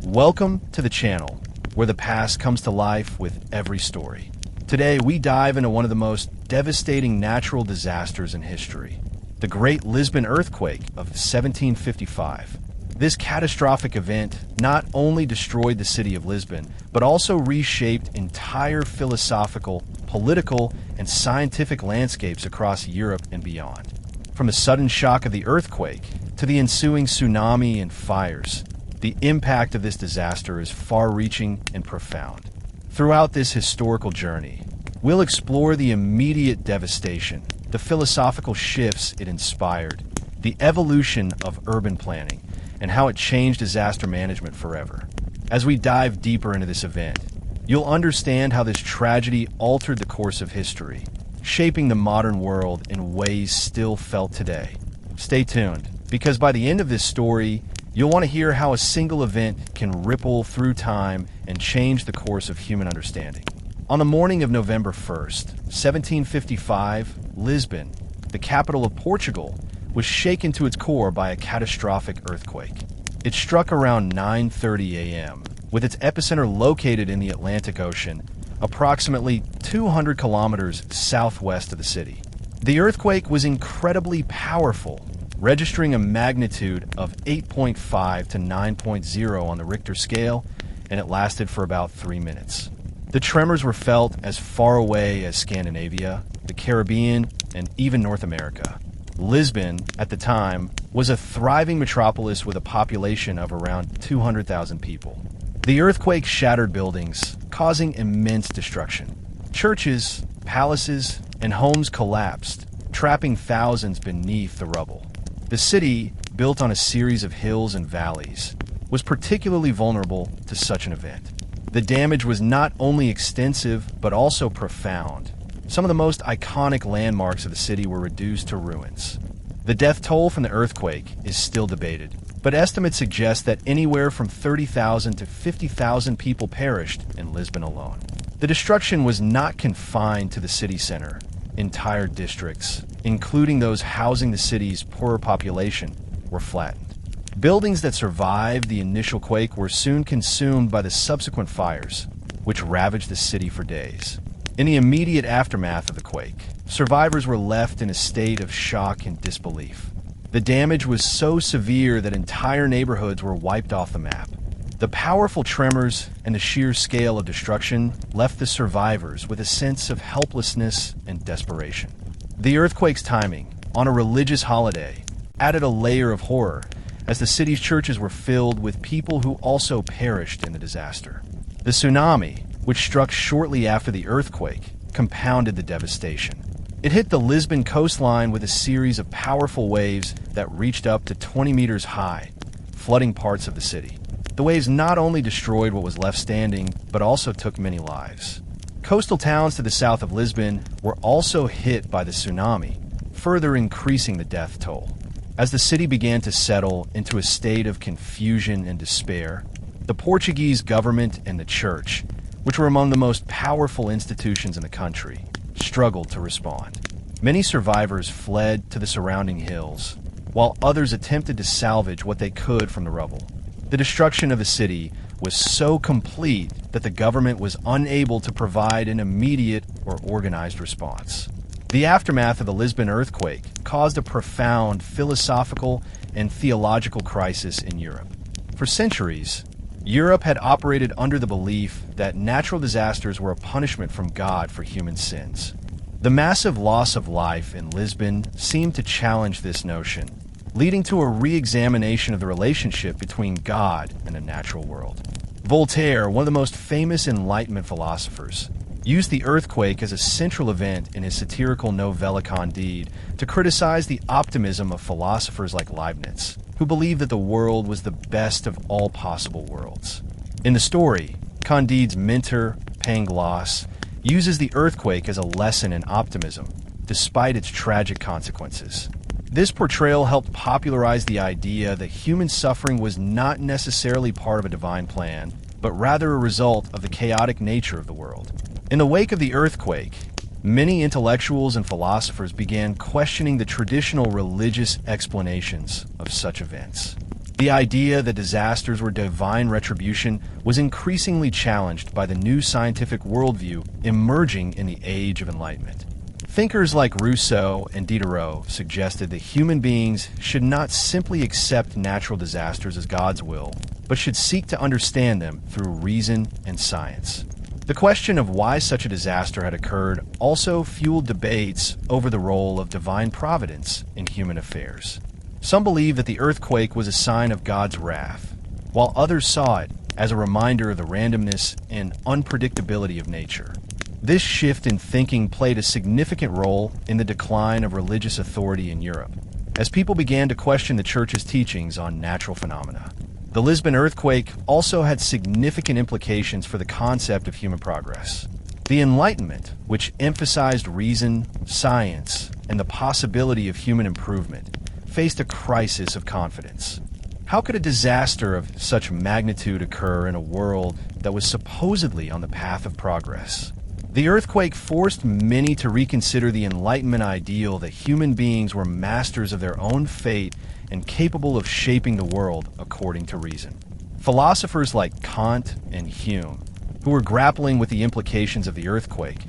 Welcome to the channel, where the past comes to life with every story. Today, we dive into one of the most devastating natural disasters in history, the Great Lisbon Earthquake of 1755. This catastrophic event not only destroyed the city of Lisbon, but also reshaped entire philosophical, political, and scientific landscapes across Europe and beyond. From the sudden shock of the earthquake to the ensuing tsunami and fires, the impact of this disaster is far-reaching and profound. Throughout this historical journey, we'll explore the immediate devastation, the philosophical shifts it inspired, the evolution of urban planning, and how it changed disaster management forever. As we dive deeper into this event, you'll understand how this tragedy altered the course of history, shaping the modern world in ways still felt today. Stay tuned, because by the end of this story, you'll want to hear how a single event can ripple through time and change the course of human understanding. On the morning of November 1st, 1755, Lisbon, the capital of Portugal, was shaken to its core by a catastrophic earthquake. It struck around 9:30 a.m., with its epicenter located in the Atlantic Ocean, approximately 200 kilometers southwest of the city. The earthquake was incredibly powerful, registering a magnitude of 8.5 to 9.0 on the Richter scale, and it lasted for about 3 minutes. The tremors were felt as far away as Scandinavia, the Caribbean, and even North America. Lisbon, at the time, was a thriving metropolis with a population of around 200,000 people. The earthquake shattered buildings, causing immense destruction. Churches, palaces, and homes collapsed, trapping thousands beneath the rubble. The city, built on a series of hills and valleys, was particularly vulnerable to such an event. The damage was not only extensive, but also profound. Some of the most iconic landmarks of the city were reduced to ruins. The death toll from the earthquake is still debated, but estimates suggest that anywhere from 30,000 to 50,000 people perished in Lisbon alone. The destruction was not confined to the city center. Entire districts, including those housing the city's poorer population, were flattened. Buildings that survived the initial quake were soon consumed by the subsequent fires, which ravaged the city for days. In the immediate aftermath of the quake, survivors were left in a state of shock and disbelief. The damage was so severe that entire neighborhoods were wiped off the map. The powerful tremors and the sheer scale of destruction left the survivors with a sense of helplessness and desperation. The earthquake's timing, on a religious holiday, added a layer of horror, as the city's churches were filled with people who also perished in the disaster. The tsunami, which struck shortly after the earthquake, compounded the devastation. It hit the Lisbon coastline with a series of powerful waves that reached up to 20 meters high, flooding parts of the city. The waves not only destroyed what was left standing, but also took many lives. Coastal towns to the south of Lisbon were also hit by the tsunami, further increasing the death toll. As the city began to settle into a state of confusion and despair, the Portuguese government and the church, which were among the most powerful institutions in the country, struggled to respond. Many survivors fled to the surrounding hills, while others attempted to salvage what they could from the rubble. The destruction of the city was so complete that the government was unable to provide an immediate or organized response. The aftermath of the Lisbon earthquake caused a profound philosophical and theological crisis in Europe. For centuries, Europe had operated under the belief that natural disasters were a punishment from God for human sins. The massive loss of life in Lisbon seemed to challenge this notion, leading to a re-examination of the relationship between God and the natural world. Voltaire, one of the most famous Enlightenment philosophers, used the earthquake as a central event in his satirical novella Candide to criticize the optimism of philosophers like Leibniz, who believed that the world was the best of all possible worlds. In the story, Candide's mentor, Pangloss, uses the earthquake as a lesson in optimism, despite its tragic consequences. This portrayal helped popularize the idea that human suffering was not necessarily part of a divine plan, but rather a result of the chaotic nature of the world. In the wake of the earthquake, many intellectuals and philosophers began questioning the traditional religious explanations of such events. The idea that disasters were divine retribution was increasingly challenged by the new scientific worldview emerging in the Age of Enlightenment. Thinkers like Rousseau and Diderot suggested that human beings should not simply accept natural disasters as God's will, but should seek to understand them through reason and science. The question of why such a disaster had occurred also fueled debates over the role of divine providence in human affairs. Some believe that the earthquake was a sign of God's wrath, while others saw it as a reminder of the randomness and unpredictability of nature. This shift in thinking played a significant role in the decline of religious authority in Europe, as people began to question the Church's teachings on natural phenomena. The Lisbon earthquake also had significant implications for the concept of human progress. The Enlightenment, which emphasized reason, science, and the possibility of human improvement, faced a crisis of confidence. How could a disaster of such magnitude occur in a world that was supposedly on the path of progress? The earthquake forced many to reconsider the Enlightenment ideal that human beings were masters of their own fate and capable of shaping the world according to reason. Philosophers like Kant and Hume, who were grappling with the implications of the earthquake,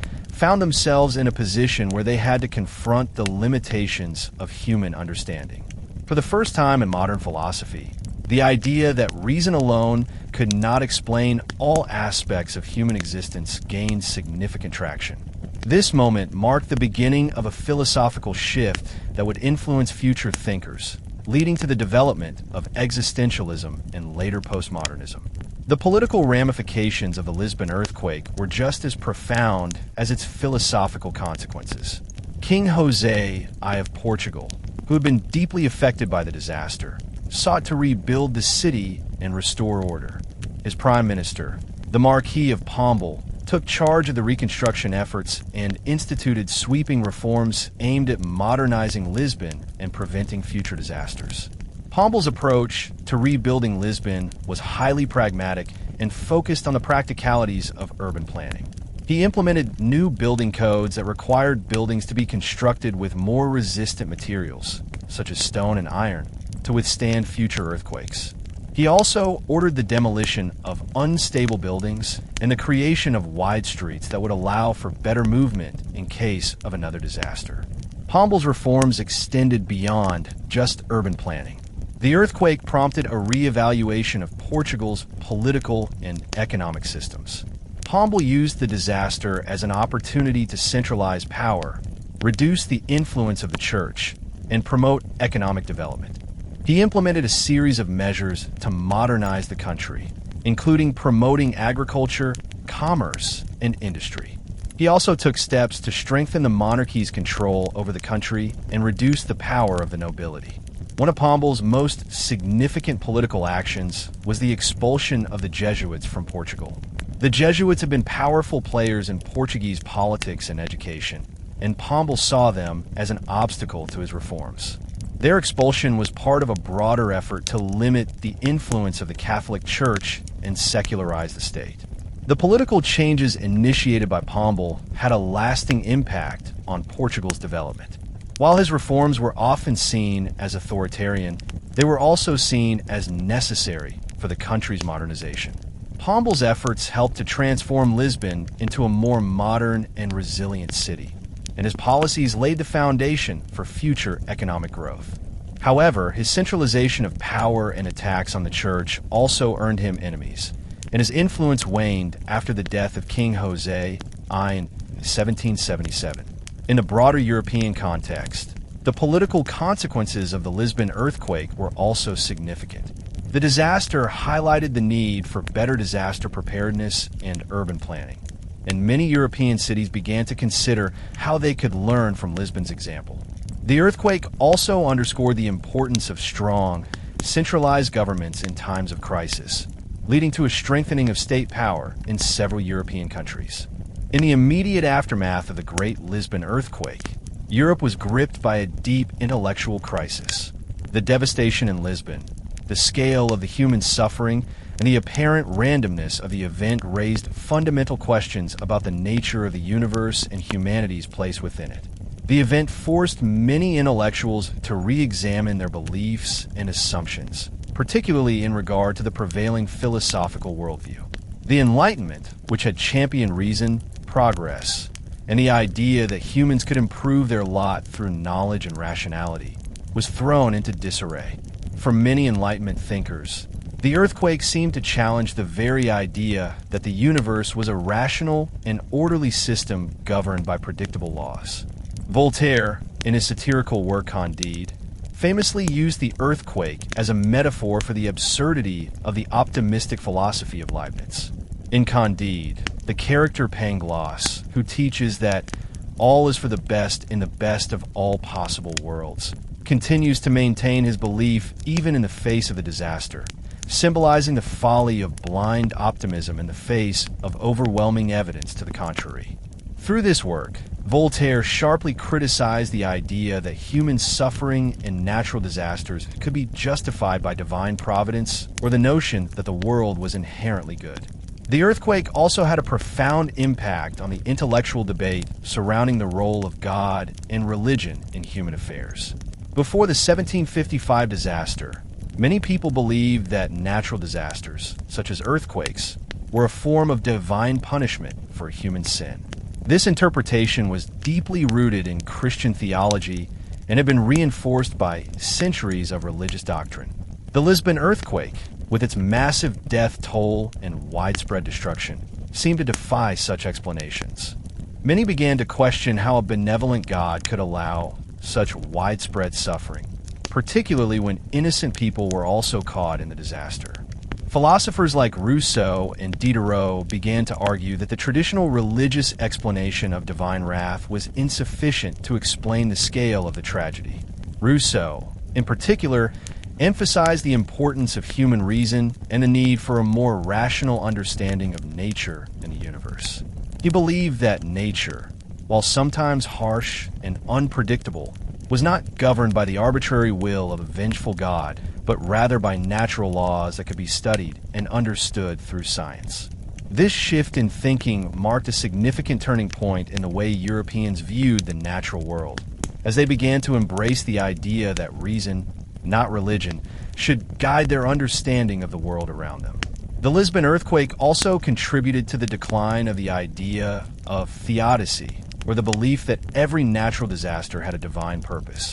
found themselves in a position where they had to confront the limitations of human understanding. For the first time in modern philosophy, the idea that reason alone could not explain all aspects of human existence gained significant traction. This moment marked the beginning of a philosophical shift that would influence future thinkers, leading to the development of existentialism and later postmodernism. The political ramifications of the Lisbon earthquake were just as profound as its philosophical consequences. King José I of Portugal, who had been deeply affected by the disaster, sought to rebuild the city and restore order. His prime minister, the Marquis of Pombal, took charge of the reconstruction efforts and instituted sweeping reforms aimed at modernizing Lisbon and preventing future disasters. Pombal's approach to rebuilding Lisbon was highly pragmatic and focused on the practicalities of urban planning. He implemented new building codes that required buildings to be constructed with more resistant materials, such as stone and iron, to withstand future earthquakes. He also ordered the demolition of unstable buildings and the creation of wide streets that would allow for better movement in case of another disaster. Pombal's reforms extended beyond just urban planning. The earthquake prompted a re-evaluation of Portugal's political and economic systems. Pombal used the disaster as an opportunity to centralize power, reduce the influence of the church, and promote economic development. He implemented a series of measures to modernize the country, including promoting agriculture, commerce, and industry. He also took steps to strengthen the monarchy's control over the country and reduce the power of the nobility. One of Pombal's most significant political actions was the expulsion of the Jesuits from Portugal. The Jesuits had been powerful players in Portuguese politics and education, and Pombal saw them as an obstacle to his reforms. Their expulsion was part of a broader effort to limit the influence of the Catholic Church and secularize the state. The political changes initiated by Pombal had a lasting impact on Portugal's development. While his reforms were often seen as authoritarian, they were also seen as necessary for the country's modernization. Pombal's efforts helped to transform Lisbon into a more modern and resilient city, and his policies laid the foundation for future economic growth. However, his centralization of power and attacks on the church also earned him enemies, and his influence waned after the death of King José I in 1777. In the broader European context, the political consequences of the Lisbon earthquake were also significant. The disaster highlighted the need for better disaster preparedness and urban planning, and many European cities began to consider how they could learn from Lisbon's example. The earthquake also underscored the importance of strong, centralized governments in times of crisis, leading to a strengthening of state power in several European countries. In the immediate aftermath of the Great Lisbon Earthquake, Europe was gripped by a deep intellectual crisis. The devastation in Lisbon, the scale of the human suffering, and the apparent randomness of the event raised fundamental questions about the nature of the universe and humanity's place within it. The event forced many intellectuals to re-examine their beliefs and assumptions, particularly in regard to the prevailing philosophical worldview. The Enlightenment, which had championed reason, progress, and the idea that humans could improve their lot through knowledge and rationality, was thrown into disarray. For many Enlightenment thinkers, the earthquake seemed to challenge the very idea that the universe was a rational and orderly system governed by predictable laws. Voltaire, in his satirical work Candide, famously used the earthquake as a metaphor for the absurdity of the optimistic philosophy of Leibniz. In Candide, the character Pangloss, who teaches that all is for the best in the best of all possible worlds, continues to maintain his belief even in the face of a disaster, symbolizing the folly of blind optimism in the face of overwhelming evidence to the contrary. Through this work, Voltaire sharply criticized the idea that human suffering and natural disasters could be justified by divine providence or the notion that the world was inherently good. The earthquake also had a profound impact on the intellectual debate surrounding the role of God and religion in human affairs. Before the 1755 disaster, many people believed that natural disasters, such as earthquakes, were a form of divine punishment for human sin. This interpretation was deeply rooted in Christian theology and had been reinforced by centuries of religious doctrine. The Lisbon earthquake, with its massive death toll and widespread destruction, seemed to defy such explanations. Many began to question how a benevolent God could allow such widespread suffering, particularly when innocent people were also caught in the disaster. Philosophers like Rousseau and Diderot began to argue that the traditional religious explanation of divine wrath was insufficient to explain the scale of the tragedy. Rousseau, in particular, emphasized the importance of human reason and the need for a more rational understanding of nature and the universe. He believed that nature, while sometimes harsh and unpredictable, was not governed by the arbitrary will of a vengeful God, but rather by natural laws that could be studied and understood through science. This shift in thinking marked a significant turning point in the way Europeans viewed the natural world, as they began to embrace the idea that reason, not religion, should guide their understanding of the world around them. The Lisbon earthquake also contributed to the decline of the idea of theodicy, or the belief that every natural disaster had a divine purpose.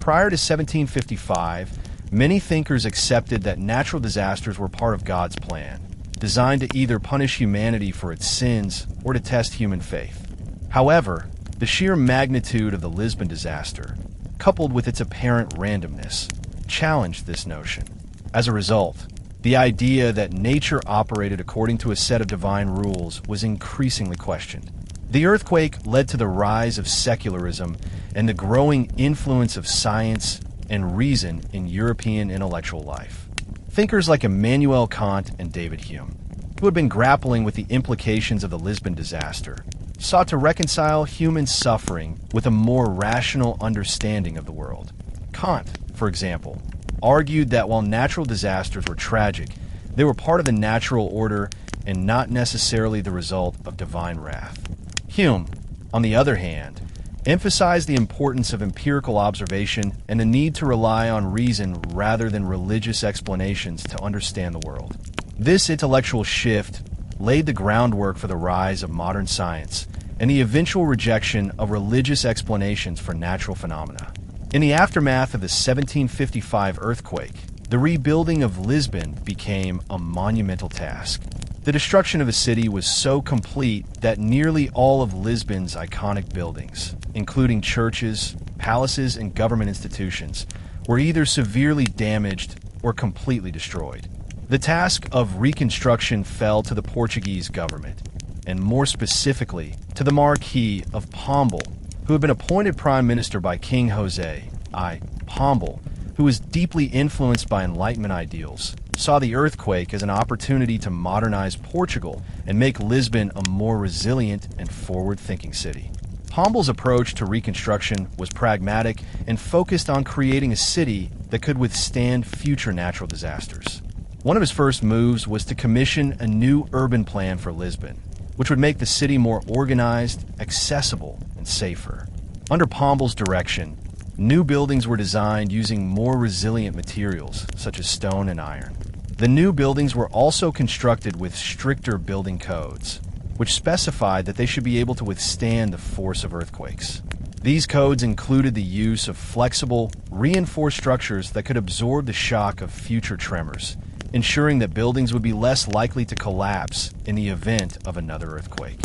Prior to 1755, many thinkers accepted that natural disasters were part of God's plan, designed to either punish humanity for its sins or to test human faith. However, the sheer magnitude of the Lisbon disaster, coupled with its apparent randomness, challenged this notion. As a result, the idea that nature operated according to a set of divine rules was increasingly questioned. The earthquake led to the rise of secularism and the growing influence of science and reason in European intellectual life. Thinkers like Immanuel Kant and David Hume, who had been grappling with the implications of the Lisbon disaster, sought to reconcile human suffering with a more rational understanding of the world. Kant, for example, argued that while natural disasters were tragic, they were part of the natural order and not necessarily the result of divine wrath. Hume, on the other hand, emphasized the importance of empirical observation and the need to rely on reason rather than religious explanations to understand the world. This intellectual shift laid the groundwork for the rise of modern science and the eventual rejection of religious explanations for natural phenomena. In the aftermath of the 1755 earthquake, the rebuilding of Lisbon became a monumental task. The destruction of the city was so complete that nearly all of Lisbon's iconic buildings, including churches, palaces, and government institutions, were either severely damaged or completely destroyed. The task of reconstruction fell to the Portuguese government, and more specifically to the Marquis of Pombal, who had been appointed prime minister by King José I. Pombal, who was deeply influenced by Enlightenment ideals, saw the earthquake as an opportunity to modernize Portugal and make Lisbon a more resilient and forward-thinking city. Pombal's approach to reconstruction was pragmatic and focused on creating a city that could withstand future natural disasters. One of his first moves was to commission a new urban plan for Lisbon, which would make the city more organized, accessible, and safer. Under Pombal's direction, New buildings were designed using more resilient materials, such as stone and iron. The new buildings were also constructed with stricter building codes, which specified that they should be able to withstand the force of earthquakes. These codes included the use of flexible, reinforced structures that could absorb the shock of future tremors, ensuring that buildings would be less likely to collapse in the event of another earthquake.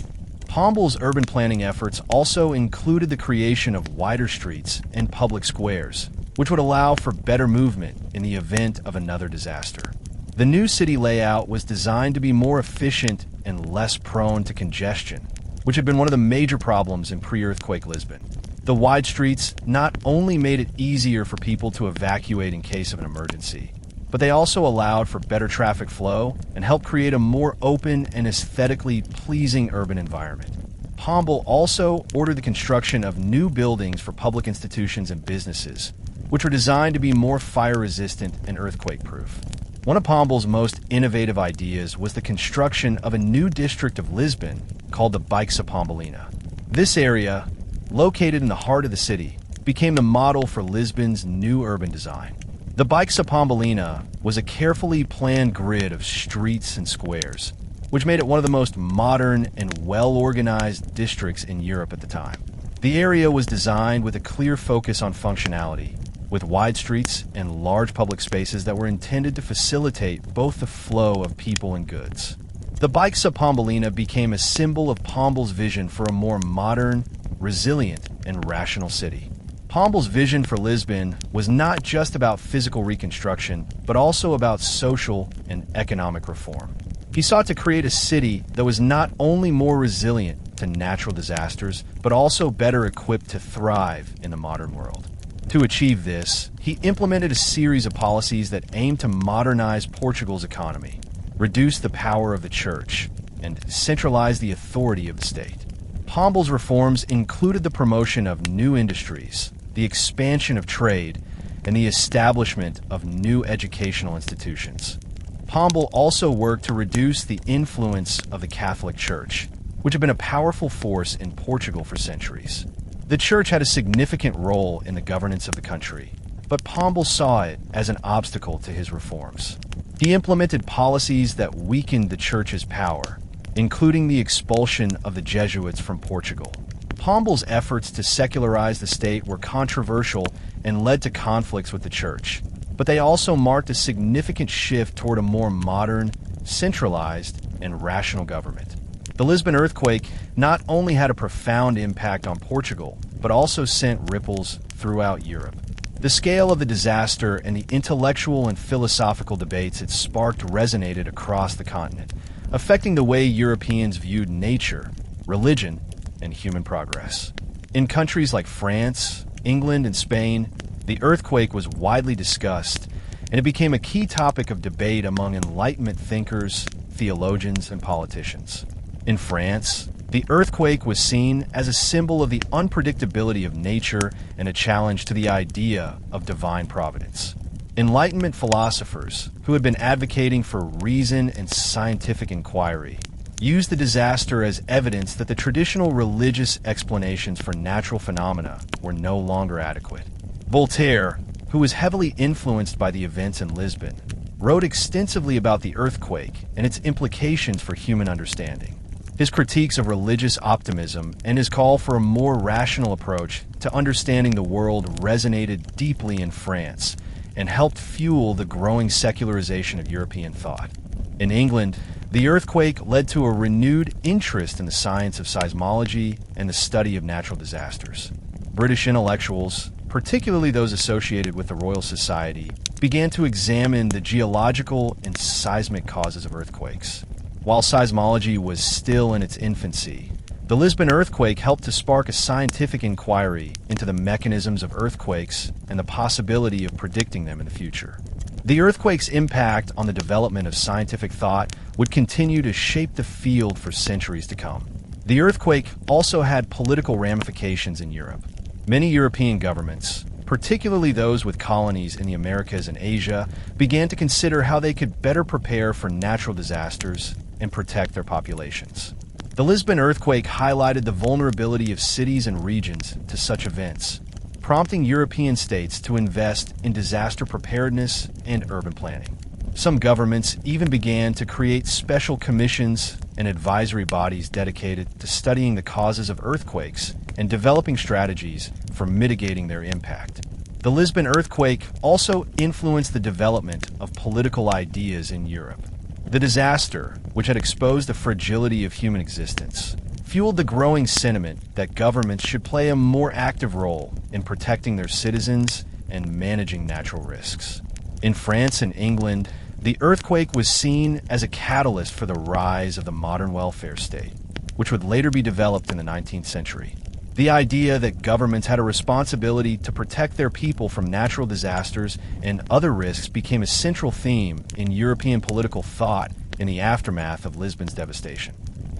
Pombal's urban planning efforts also included the creation of wider streets and public squares, which would allow for better movement in the event of another disaster. The new city layout was designed to be more efficient and less prone to congestion, which had been one of the major problems in pre-earthquake Lisbon. The wide streets not only made it easier for people to evacuate in case of an emergency, but they also allowed for better traffic flow and helped create a more open and aesthetically pleasing urban environment. Pombal also ordered the construction of new buildings for public institutions and businesses, which were designed to be more fire-resistant and earthquake-proof. One of Pombal's most innovative ideas was the construction of a new district of Lisbon called the Baixa Pombalina. This area, located in the heart of the city, became the model for Lisbon's new urban design. The Baixa Pombalina was a carefully planned grid of streets and squares, which made it one of the most modern and well-organized districts in Europe at the time. The area was designed with a clear focus on functionality, with wide streets and large public spaces that were intended to facilitate both the flow of people and goods. The Baixa Pombalina became a symbol of Pombal's vision for a more modern, resilient, and rational city. Pombal's vision for Lisbon was not just about physical reconstruction, but also about social and economic reform. He sought to create a city that was not only more resilient to natural disasters, but also better equipped to thrive in the modern world. To achieve this, he implemented a series of policies that aimed to modernize Portugal's economy, reduce the power of the church, and centralize the authority of the state. Pombal's reforms included the promotion of new industries, the expansion of trade, and the establishment of new educational institutions. Pombal also worked to reduce the influence of the Catholic Church, which had been a powerful force in Portugal for centuries. The church had a significant role in the governance of the country, but Pombal saw it as an obstacle to his reforms. He implemented policies that weakened the church's power, including the expulsion of the Jesuits from Portugal. Pombal's efforts to secularize the state were controversial and led to conflicts with the church, but they also marked a significant shift toward a more modern, centralized, and rational government. The Lisbon earthquake not only had a profound impact on Portugal, but also sent ripples throughout Europe. The scale of the disaster and the intellectual and philosophical debates it sparked resonated across the continent, affecting the way Europeans viewed nature, religion, and human progress. In countries like France, England, and Spain, the earthquake was widely discussed, and it became a key topic of debate among Enlightenment thinkers, theologians, and politicians. In France, the earthquake was seen as a symbol of the unpredictability of nature and a challenge to the idea of divine providence. Enlightenment philosophers, who had been advocating for reason and scientific inquiry, used the disaster as evidence that the traditional religious explanations for natural phenomena were no longer adequate. Voltaire, who was heavily influenced by the events in Lisbon, wrote extensively about the earthquake and its implications for human understanding. His critiques of religious optimism and his call for a more rational approach to understanding the world resonated deeply in France and helped fuel the growing secularization of European thought. In England, the earthquake led to a renewed interest in the science of seismology and the study of natural disasters. British intellectuals, particularly those associated with the Royal Society, began to examine the geological and seismic causes of earthquakes. While seismology was still in its infancy, the Lisbon earthquake helped to spark a scientific inquiry into the mechanisms of earthquakes and the possibility of predicting them in the future. The earthquake's impact on the development of scientific thought would continue to shape the field for centuries to come. The earthquake also had political ramifications in Europe. Many European governments, particularly those with colonies in the Americas and Asia, began to consider how they could better prepare for natural disasters and protect their populations. The Lisbon earthquake highlighted the vulnerability of cities and regions to such events, prompting European states to invest in disaster preparedness and urban planning. Some governments even began to create special commissions and advisory bodies dedicated to studying the causes of earthquakes and developing strategies for mitigating their impact. The Lisbon earthquake also influenced the development of political ideas in Europe. The disaster, which had exposed the fragility of human existence, fueled the growing sentiment that governments should play a more active role in protecting their citizens and managing natural risks. In France and England, the earthquake was seen as a catalyst for the rise of the modern welfare state, which would later be developed in the 19th century. The idea that governments had a responsibility to protect their people from natural disasters and other risks became a central theme in European political thought in the aftermath of Lisbon's devastation.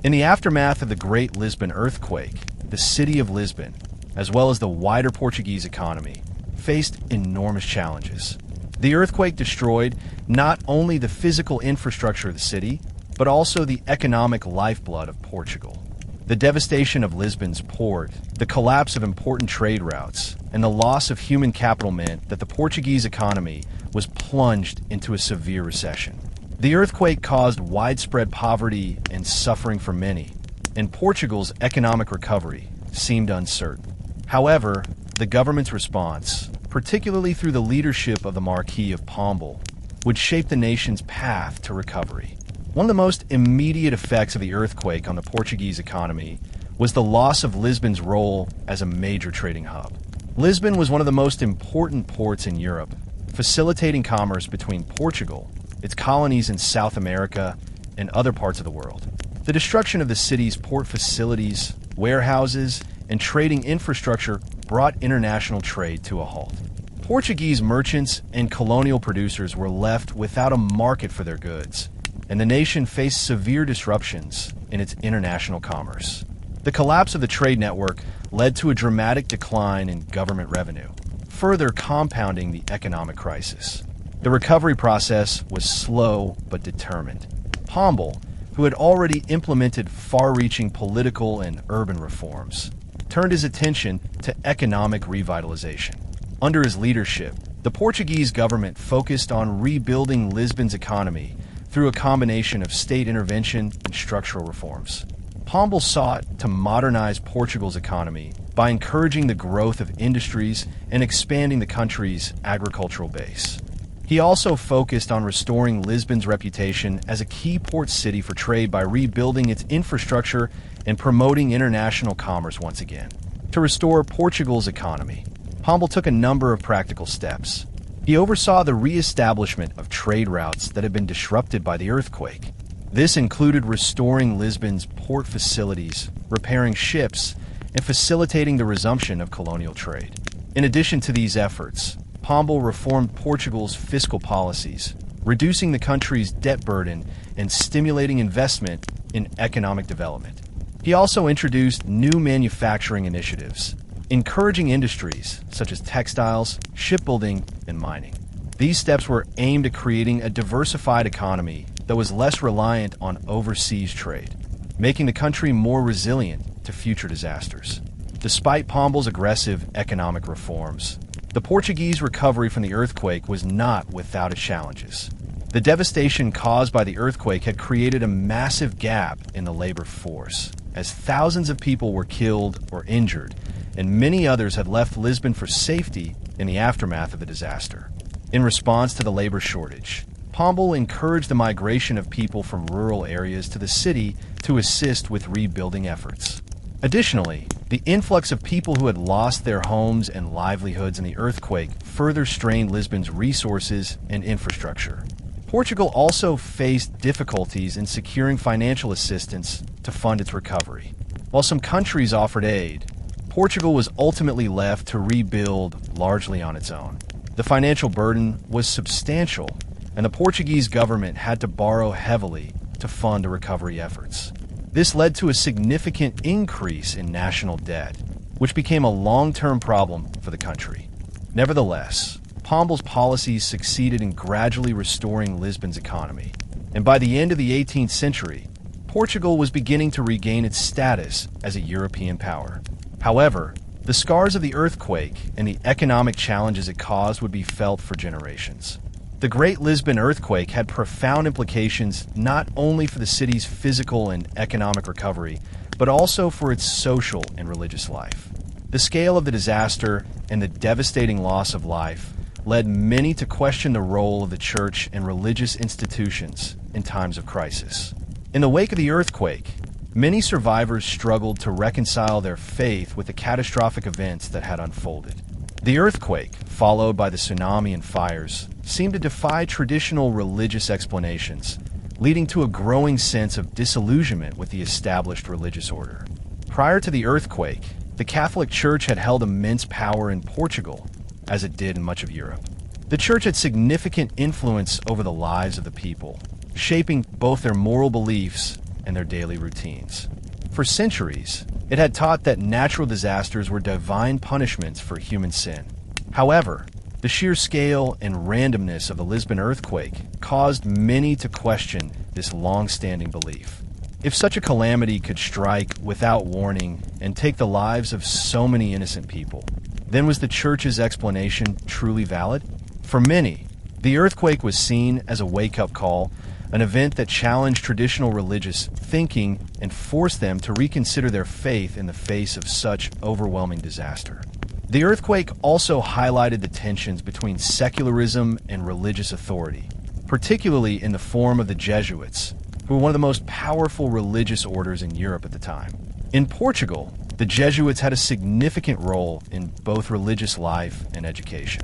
In the aftermath of the Great Lisbon Earthquake, the city of Lisbon, as well as the wider Portuguese economy, faced enormous challenges. The earthquake destroyed not only the physical infrastructure of the city, but also the economic lifeblood of Portugal. The devastation of Lisbon's port, the collapse of important trade routes, and the loss of human capital meant that the Portuguese economy was plunged into a severe recession. The earthquake caused widespread poverty and suffering for many, and Portugal's economic recovery seemed uncertain. However, the government's response, particularly through the leadership of the Marquis of Pombal, would shape the nation's path to recovery. One of the most immediate effects of the earthquake on the Portuguese economy was the loss of Lisbon's role as a major trading hub. Lisbon was one of the most important ports in Europe, facilitating commerce between Portugal, its colonies in South America, and other parts of the world. The destruction of the city's port facilities, warehouses, and trading infrastructure brought international trade to a halt. Portuguese merchants and colonial producers were left without a market for their goods, and the nation faced severe disruptions in its international commerce. The collapse of the trade network led to a dramatic decline in government revenue, further compounding the economic crisis. The recovery process was slow but determined. Pombal, who had already implemented far-reaching political and urban reforms, turned his attention to economic revitalization. Under his leadership, the Portuguese government focused on rebuilding Lisbon's economy through a combination of state intervention and structural reforms. Pombal sought to modernize Portugal's economy by encouraging the growth of industries and expanding the country's agricultural base. He also focused on restoring Lisbon's reputation as a key port city for trade by rebuilding its infrastructure and promoting international commerce once again. To restore Portugal's economy, Pombal took a number of practical steps. He oversaw the re-establishment of trade routes that had been disrupted by the earthquake. This included restoring Lisbon's port facilities, repairing ships, and facilitating the resumption of colonial trade. In addition to these efforts, Pombal reformed Portugal's fiscal policies, reducing the country's debt burden and stimulating investment in economic development. He also introduced new manufacturing initiatives, encouraging industries such as textiles, shipbuilding, and mining. These steps were aimed at creating a diversified economy that was less reliant on overseas trade, making the country more resilient to future disasters. Despite Pombal's aggressive economic reforms, the Portuguese recovery from the earthquake was not without its challenges. The devastation caused by the earthquake had created a massive gap in the labor force, as thousands of people were killed or injured, and many others had left Lisbon for safety in the aftermath of the disaster. In response to the labor shortage, Pombal encouraged the migration of people from rural areas to the city to assist with rebuilding efforts. Additionally, the influx of people who had lost their homes and livelihoods in the earthquake further strained Lisbon's resources and infrastructure. Portugal also faced difficulties in securing financial assistance to fund its recovery. While some countries offered aid, Portugal was ultimately left to rebuild largely on its own. The financial burden was substantial, and the Portuguese government had to borrow heavily to fund the recovery efforts. This led to a significant increase in national debt, which became a long-term problem for the country. Nevertheless, Pombal's policies succeeded in gradually restoring Lisbon's economy, and by the end of the 18th century, Portugal was beginning to regain its status as a European power. However, The scars of the earthquake and the economic challenges it caused would be felt for generations. The Great Lisbon Earthquake had profound implications not only for the city's physical and economic recovery, but also for its social and religious life. The scale of the disaster and the devastating loss of life led many to question the role of the church and religious institutions in times of crisis. In the wake of the earthquake, many survivors struggled to reconcile their faith with the catastrophic events that had unfolded. The earthquake, followed by the tsunami and fires, seemed to defy traditional religious explanations, leading to a growing sense of disillusionment with the established religious order. Prior to the earthquake, the Catholic Church had held immense power in Portugal, as it did in much of Europe. The Church had significant influence over the lives of the people, shaping both their moral beliefs and their daily routines. For centuries, it had taught that natural disasters were divine punishments for human sin. However, the sheer scale and randomness of the Lisbon earthquake caused many to question this long-standing belief. If such a calamity could strike without warning and take the lives of so many innocent people, then was the Church's explanation truly valid? For many, the earthquake was seen as a wake-up call, an event that challenged traditional religious thinking and forced them to reconsider their faith in the face of such overwhelming disaster. The earthquake also highlighted the tensions between secularism and religious authority, particularly in the form of the Jesuits, who were one of the most powerful religious orders in Europe at the time. In Portugal, the Jesuits had a significant role in both religious life and education.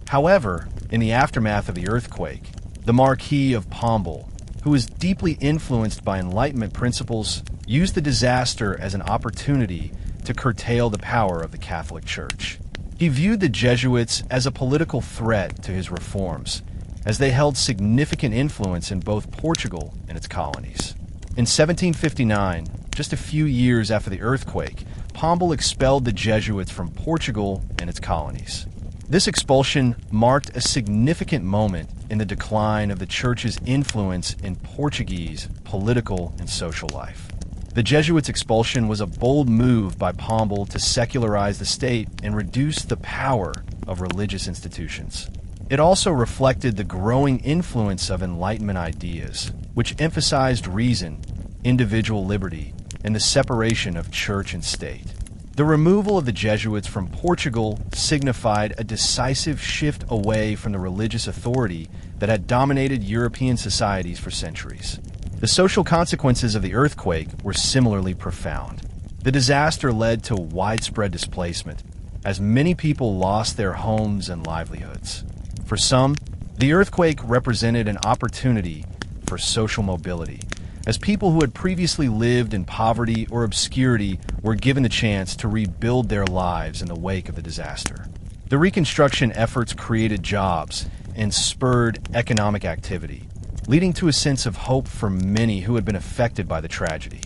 However, in the aftermath of the earthquake, the Marquis of Pombal, who was deeply influenced by Enlightenment principles, used the disaster as an opportunity to curtail the power of the Catholic Church. He viewed the Jesuits as a political threat to his reforms, as they held significant influence in both Portugal and its colonies. In 1759, just a few years after the earthquake, Pombal expelled the Jesuits from Portugal and its colonies. This expulsion marked a significant moment in the decline of the Church's influence in Portuguese political and social life. The Jesuits' expulsion was a bold move by Pombal to secularize the state and reduce the power of religious institutions. It also reflected the growing influence of Enlightenment ideas, which emphasized reason, individual liberty, and the separation of church and state. The removal of the Jesuits from Portugal signified a decisive shift away from the religious authority that had dominated European societies for centuries. The social consequences of the earthquake were similarly profound. The disaster led to widespread displacement, as many people lost their homes and livelihoods. For some, the earthquake represented an opportunity for social mobility, as people who had previously lived in poverty or obscurity were given the chance to rebuild their lives in the wake of the disaster. The reconstruction efforts created jobs and spurred economic activity, leading to a sense of hope for many who had been affected by the tragedy.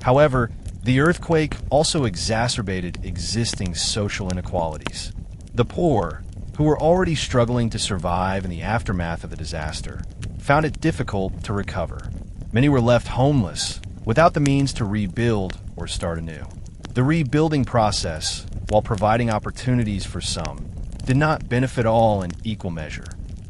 However, the earthquake also exacerbated existing social inequalities. The poor, who were already struggling to survive in the aftermath of the disaster, found it difficult to recover. Many were left homeless, without the means to rebuild or start anew. The rebuilding process, while providing opportunities for some, did not benefit all in equal measure.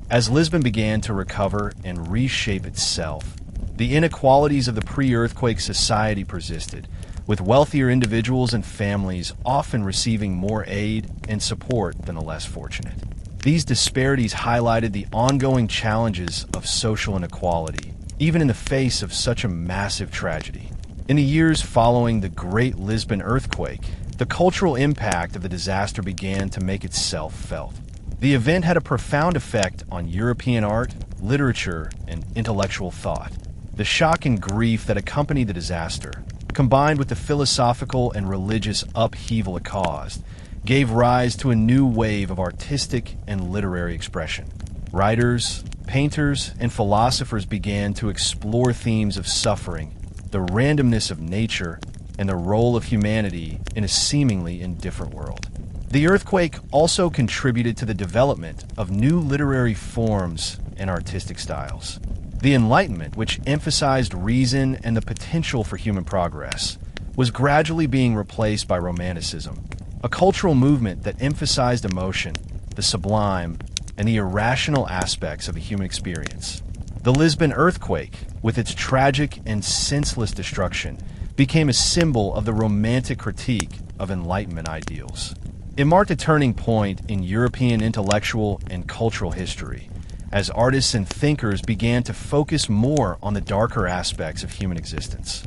As Lisbon began to recover and reshape itself, the inequalities of the pre-earthquake society persisted, with wealthier individuals and families often receiving more aid and support than the less fortunate. These disparities highlighted the ongoing challenges of social inequality, even in the face of such a massive tragedy. In the years following the Great Lisbon Earthquake, the cultural impact of the disaster began to make itself felt. The event had a profound effect on European art, literature, and intellectual thought. The shock and grief that accompanied the disaster, combined with the philosophical and religious upheaval it caused, gave rise to a new wave of artistic and literary expression. Writers, painters, and philosophers began to explore themes of suffering, the randomness of nature, and the role of humanity in a seemingly indifferent world. The earthquake also contributed to the development of new literary forms and artistic styles. The Enlightenment, which emphasized reason and the potential for human progress, was gradually being replaced by Romanticism, a cultural movement that emphasized emotion, the sublime, and the irrational aspects of the human experience. The Lisbon earthquake, with its tragic and senseless destruction, became a symbol of the romantic critique of Enlightenment ideals. It marked a turning point in European intellectual and cultural history, as artists and thinkers began to focus more on the darker aspects of human existence.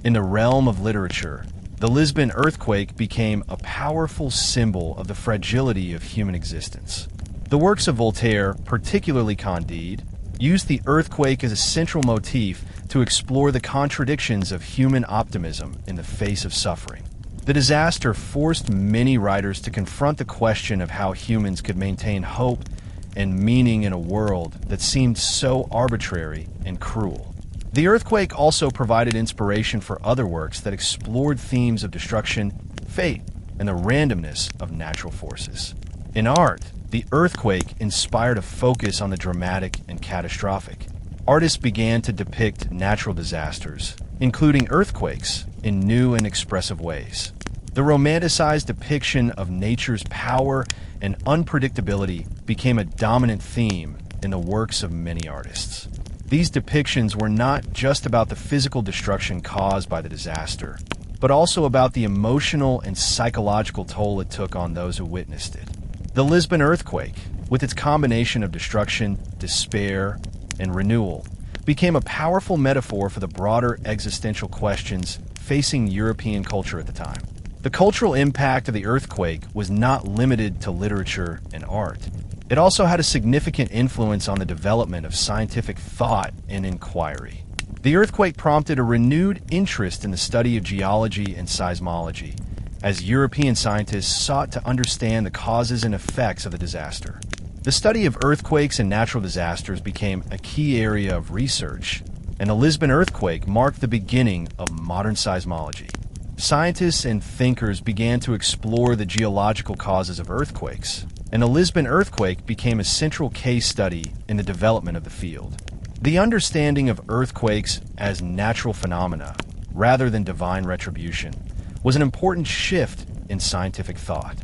In the realm of literature, the Lisbon earthquake became a powerful symbol of the fragility of human existence. The works of Voltaire, particularly Candide, used the earthquake as a central motif to explore the contradictions of human optimism in the face of suffering. The disaster forced many writers to confront the question of how humans could maintain hope and meaning in a world that seemed so arbitrary and cruel. The earthquake also provided inspiration for other works that explored themes of destruction, fate, and the randomness of natural forces. In art, the earthquake inspired a focus on the dramatic and catastrophic. Artists began to depict natural disasters, including earthquakes, in new and expressive ways. The romanticized depiction of nature's power and unpredictability became a dominant theme in the works of many artists. These depictions were not just about the physical destruction caused by the disaster, but also about the emotional and psychological toll it took on those who witnessed it. The Lisbon earthquake, with its combination of destruction, despair, and renewal, became a powerful metaphor for the broader existential questions facing European culture at the time. The cultural impact of the earthquake was not limited to literature and art. It also had a significant influence on the development of scientific thought and inquiry. The earthquake prompted a renewed interest in the study of geology and seismology, as European scientists sought to understand the causes and effects of the disaster. The study of earthquakes and natural disasters became a key area of research, and the Lisbon earthquake marked the beginning of modern seismology. Scientists and thinkers began to explore the geological causes of earthquakes, and the Lisbon earthquake became a central case study in the development of the field. The understanding of earthquakes as natural phenomena, rather than divine retribution, was an important shift in scientific thought.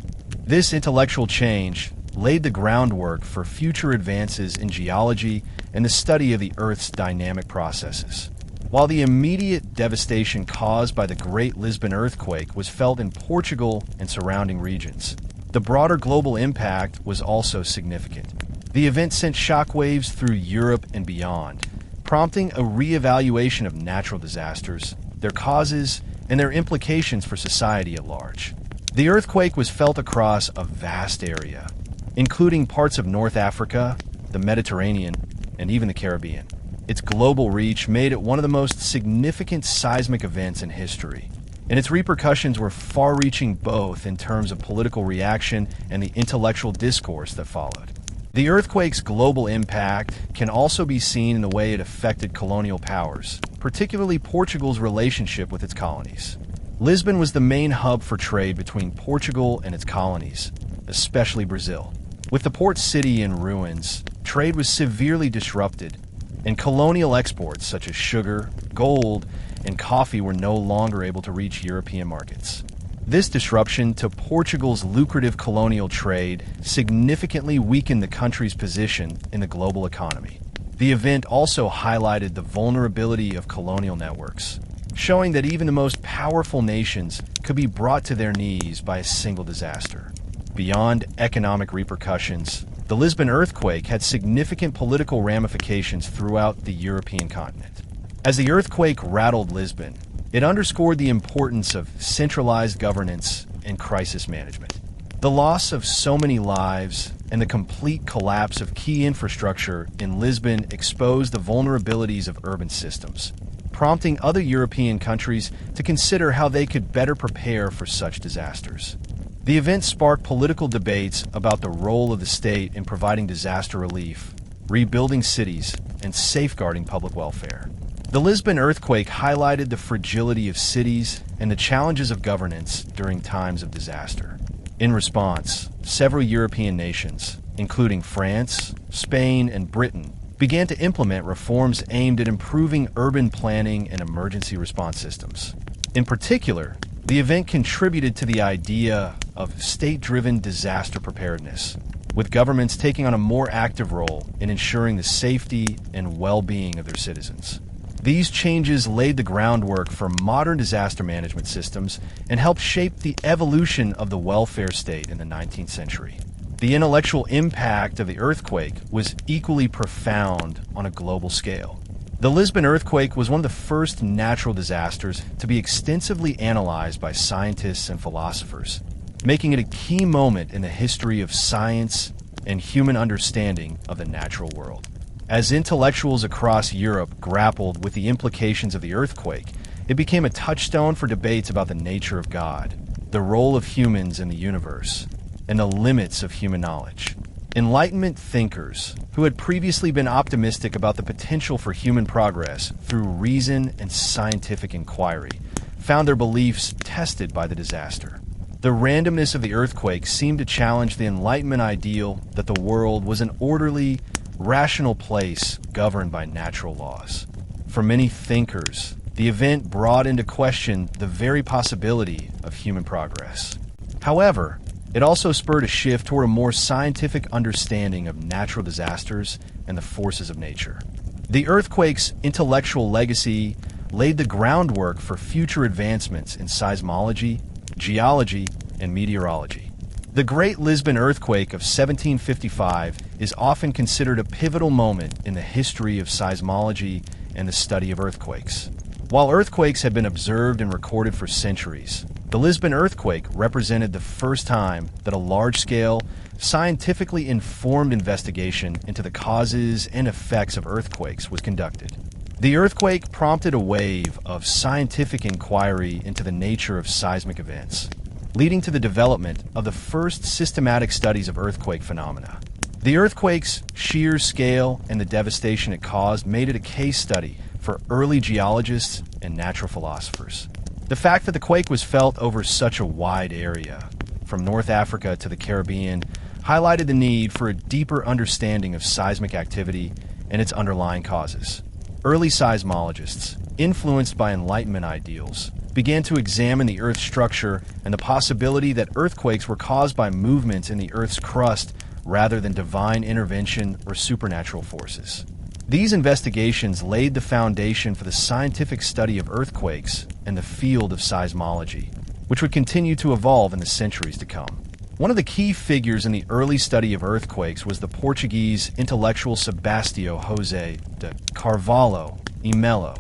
This intellectual change laid the groundwork for future advances in geology and the study of the Earth's dynamic processes. While the immediate devastation caused by the Great Lisbon earthquake was felt in Portugal and surrounding regions, the broader global impact was also significant. The event sent shockwaves through Europe and beyond, prompting a re-evaluation of natural disasters, their causes, and their implications for society at large. The earthquake was felt across a vast area, including parts of North Africa, the Mediterranean, and even the Caribbean. Its global reach made it one of the most significant seismic events in history, and its repercussions were far-reaching both in terms of political reaction and the intellectual discourse that followed. The earthquake's global impact can also be seen in the way it affected colonial powers, particularly Portugal's relationship with its colonies. Lisbon was the main hub for trade between Portugal and its colonies, especially Brazil. With the port city in ruins, trade was severely disrupted, and colonial exports such as sugar, gold, and coffee were no longer able to reach European markets. This disruption to Portugal's lucrative colonial trade significantly weakened the country's position in the global economy. The event also highlighted the vulnerability of colonial networks, showing that even the most powerful nations could be brought to their knees by a single disaster. Beyond economic repercussions, the Lisbon earthquake had significant political ramifications throughout the European continent. As the earthquake rattled Lisbon, it underscored the importance of centralized governance and crisis management. The loss of so many lives and the complete collapse of key infrastructure in Lisbon exposed the vulnerabilities of urban systems, prompting other European countries to consider how they could better prepare for such disasters. The event sparked political debates about the role of the state in providing disaster relief, rebuilding cities, and safeguarding public welfare. The Lisbon earthquake highlighted the fragility of cities and the challenges of governance during times of disaster. In response, several European nations, including France, Spain, and Britain, began to implement reforms aimed at improving urban planning and emergency response systems. In particular, the event contributed to the idea of state-driven disaster preparedness, with governments taking on a more active role in ensuring the safety and well-being of their citizens. These changes laid the groundwork for modern disaster management systems and helped shape the evolution of the welfare state in the 19th century. The intellectual impact of the earthquake was equally profound on a global scale. The Lisbon earthquake was one of the first natural disasters to be extensively analyzed by scientists and philosophers, making it a key moment in the history of science and human understanding of the natural world. As intellectuals across Europe grappled with the implications of the earthquake, it became a touchstone for debates about the nature of God, the role of humans in the universe, and the limits of human knowledge. Enlightenment thinkers, who had previously been optimistic about the potential for human progress through reason and scientific inquiry, found their beliefs tested by the disaster. The randomness of the earthquake seemed to challenge the Enlightenment ideal that the world was an orderly, rational place governed by natural laws. For many thinkers, the event brought into question the very possibility of human progress. However, it also spurred a shift toward a more scientific understanding of natural disasters and the forces of nature. The earthquake's intellectual legacy laid the groundwork for future advancements in seismology, geology, and meteorology. The Great Lisbon Earthquake of 1755 is often considered a pivotal moment in the history of seismology and the study of earthquakes. While earthquakes had been observed and recorded for centuries, the Lisbon earthquake represented the first time that a large-scale, scientifically informed investigation into the causes and effects of earthquakes was conducted. The earthquake prompted a wave of scientific inquiry into the nature of seismic events, leading to the development of the first systematic studies of earthquake phenomena. The earthquake's sheer scale and the devastation it caused made it a case study for early geologists and natural philosophers. The fact that the quake was felt over such a wide area, from North Africa to the Caribbean, highlighted the need for a deeper understanding of seismic activity and its underlying causes. Early seismologists, influenced by Enlightenment ideals, began to examine the Earth's structure and the possibility that earthquakes were caused by movements in the Earth's crust rather than divine intervention or supernatural forces. These investigations laid the foundation for the scientific study of earthquakes and the field of seismology, which would continue to evolve in the centuries to come. One of the key figures in the early study of earthquakes was the Portuguese intellectual Sebastião José de Carvalho e Melo,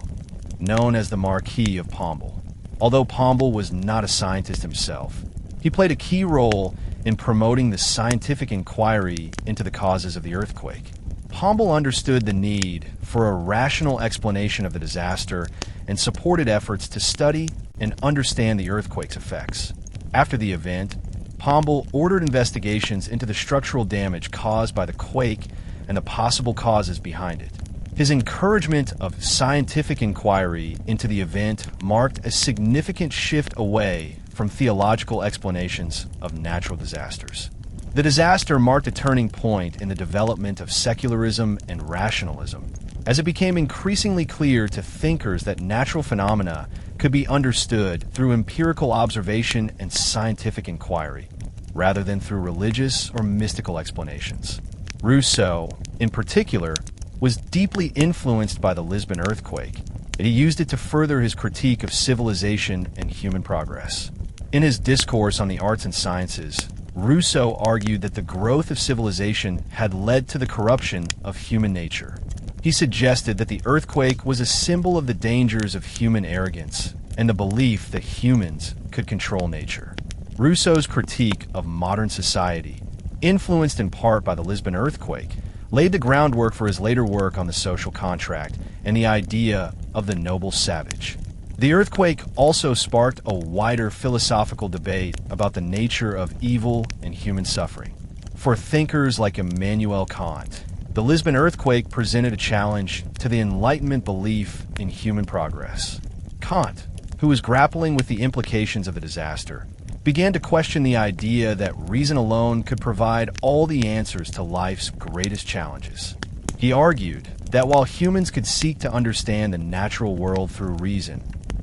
known as the Marquis of Pombal. Although Pombal was not a scientist himself, he played a key role in promoting the scientific inquiry into the causes of the earthquake. Pombal understood the need for a rational explanation of the disaster and supported efforts to study and understand the earthquake's effects. After the event, Pombal ordered investigations into the structural damage caused by the quake and the possible causes behind it. His encouragement of scientific inquiry into the event marked a significant shift away from theological explanations of natural disasters. The disaster marked a turning point in the development of secularism and rationalism, as it became increasingly clear to thinkers that natural phenomena could be understood through empirical observation and scientific inquiry, rather than through religious or mystical explanations. Rousseau, in particular, was deeply influenced by the Lisbon earthquake, and he used it to further his critique of civilization and human progress. In his discourse on the arts and sciences, Rousseau argued that the growth of civilization had led to the corruption of human nature. He suggested that the earthquake was a symbol of the dangers of human arrogance and the belief that humans could control nature. Rousseau's critique of modern society, influenced in part by the Lisbon earthquake, laid the groundwork for his later work on the social contract and the idea of the noble savage. The earthquake also sparked a wider philosophical debate about the nature of evil and human suffering. For thinkers like Immanuel Kant, the Lisbon earthquake presented a challenge to the Enlightenment belief in human progress. Kant, who was grappling with the implications of the disaster, began to question the idea that reason alone could provide all the answers to life's greatest challenges. He argued that while humans could seek to understand the natural world through reason,